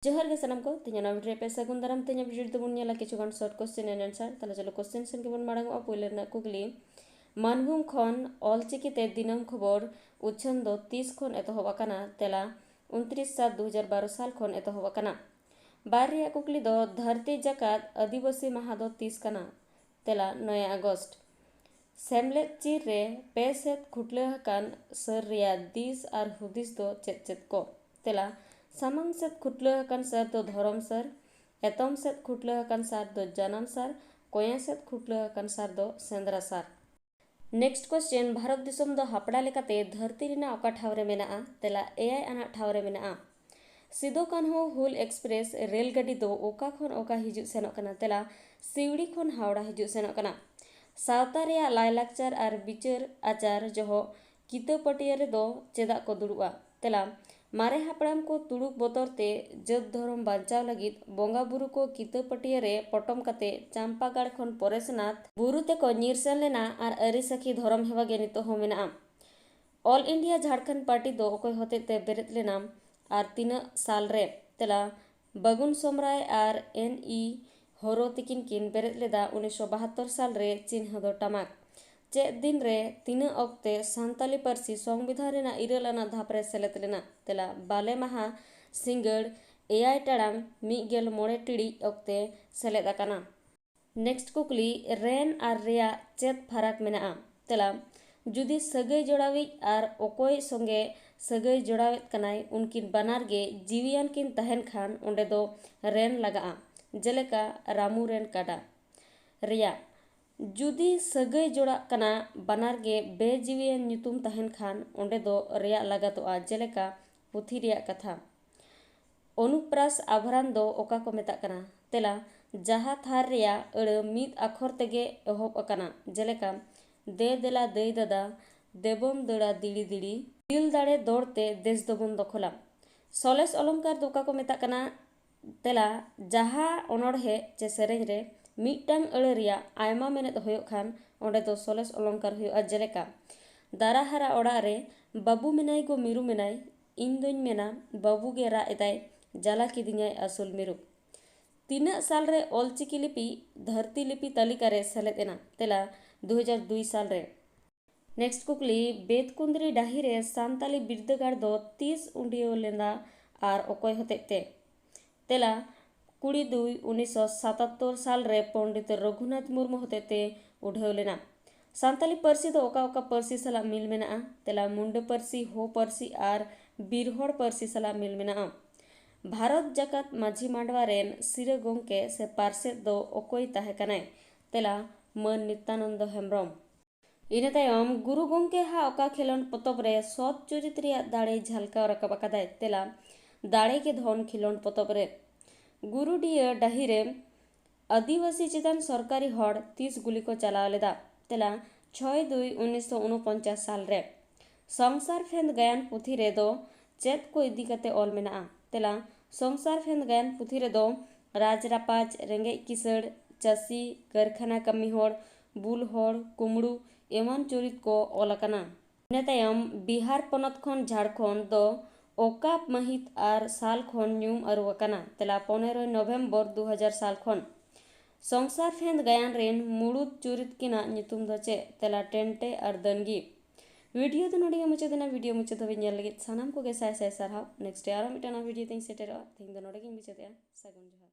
जोहर गे सनम को तीना वीडियो पे सगुन दाराम तीना वीडियो दबुन नेला किछुगान शॉर्ट क्वेश्चन एंड आंसर तला चलो क्वेश्चन सेन के बन मांगो पहिले ना कुकली मानभूम खन ऑलचिकी ते दिनम खबर उछन दो 30 खन एतहब आकाना तेला 29/7/2012 साल खन एतहब आकाना बार रिया कुकली दो धरती जाकात आदिवासी माहा दो 30 काना तेला 9 अगस्त सेमलेट चिर रे पे सेत खुटले हकान सर रिया दिस आर हुदिस दो चेत चेत को तेला सामांग सेत खुटले हकान सर दो धरम सर एतम सेत खुटले हकान सर दो जानम सर कोया सेत खुटले हकान सर दो सेंद्रा सर। नेक्स्ट क्वेश्चन भारत दिसम दो हापड़ा लेकाते धरती रिना ओका ठावरे मेना तेला एआई आना ठावरे मेना सिदो कान्हो हुल एक्सप्रेस रेलगाड़ी दो ओका खन ओका हिजु सेनोक कना तेला सिवड़ी खन हावड़ा हिजु सेनोक कना सावता रिया लायलाकचार आर बिचार आचार जहो किता पटिया रे दो चेदा को दुड़ुआ तेला मारे हापड़ाम को तुड़ुक बोतरते जत धरम बांचाव लगित बोंगा बुरु को किता पटिया रे पटम काते चांपागाड़ खन परेशनाथ बुरु ते को निरसन लेना आर अरिसखी धरम हेवा गे नितो हो मेना ऑल इंडिया झारखंड पार्टी दो ओकोय होते ते बेरेत लेना आर 3 साल रे तेला बगुन सोमराय आर एन.ई. होरो तिकिन किन बेरेत लेदा 1972 साल रे चिन्ह दो टमाक चेत दिन रे 3 अक्ते सांताली पारसी संविधान रेना इरल आना धापरे सेलेत लेना तेला बाले महा सिंगड़ AI टाड़ांग 1:09 टिड़ी Akte सेलेद आकाना। Next कुकली rain are रिया चेत फराक मेना तेला जुदी सगई जोड़ावी आर ओकोय संगे सगई जोड़ावेत कनाय उनकिन बानार गे जीवियान किन तहन खान ओंडे दो रेन लगा जेलेका रामू रेन काडा रिया जुदी सगई जोड़ा कना बानार गे बेजीवियान ᱧᱩᱛᱩᱢ तहन खान ओंडे दो रिया लगातोआ जेलेका पुथी रिया कथा अनुप्रास आभरान दो ओका को मेता कना तेला जहा थार रिया अड़ मीत आखर तेगे एहोब अकाना जेलेका दे देला दई दादा देबम दड़ा दिड़ी दिड़ी दिल दाड़े दौड़ते देश दबन दखला सलेस अलंकार दो ओका को मेता कना तेला जहा अनड़हे चे सेरेñ रे मिटटांग अड़ रिया आयमा मेनेत होयो खान ओंडे दो सलेस अलंकार होयो जेलेका दारा हारा ओड़ा रे बाबू मेनाय गो मिरु मेनाय इन दोñ मेना बाबू गे रा एदाय जाला किदिኛय असुल मिरु 3 साल रे ऑलचिकी लिपि धरती लिपि तालिका रे सेलेद एना तेला 2002 साल रे। नेक्स्ट कुकली बेतकुंदरी डाही रे सांताली बिरदगाड़ दो 30 उंडियो लेंदा आर ओकोय होतेते तेला 22/1977 साल रे पंडित रघुनाथ मुर्मू होतेते उठाव लेना सांताली परसी दो ओका ओका परसी सला मिल मेना तेला मुंडा परसी हो परसी आर बिरहोड़ परसी सला मिल मेना भारत जाकात माझी मांडवा रेन सिरे गोंके से पार्से दो ओकोय ताहे कनाय तेला मन नित्यानंद हेम्ब्रम इना तायम गुरु गोंके हा ओका खेलोन पतब रे सत चरित रिया दाड़े झलकाव राकाब आकादाय तेला दाड़े के धन खिलोन पतब रे गुरुडिया डाही रे आदिवासी चेतन सरकारी हड़ 30 गुली को चलाव लेदा तेला 6/2/1949 साल रे संसार फेंद गायन पुथी रे दो चेत को इदी कते ऑल मेना तेला संसार फेंद गायन पुथी रे दो राज रापाज रेंगे किसड़ चासी कारखाना कमी हड़ बुल हड़ कुमड़ू एमन चरित को ऑल अकाना इना तायम बिहार पनत खन झारखंड दो ओका महित आर साल खन न्यूम अरु अकाना तेला 15 नवंबर 2000 साल खन संसार फेंद गायन रेन मुड़ुद चुरित किना ᱧᱩᱛᱩᱢ दो चे तेला टेंटे आर दनगी वीडियो तो नोडिगे मुचादेना वीडियो मुचाद हबी नेल लगित सानाम को गे साय साय सारहाव नेक्स्ट आरो मिटाना वीडियो तें सेटेरो तें दो नोडिगे मुचादेया सगुन जोहार।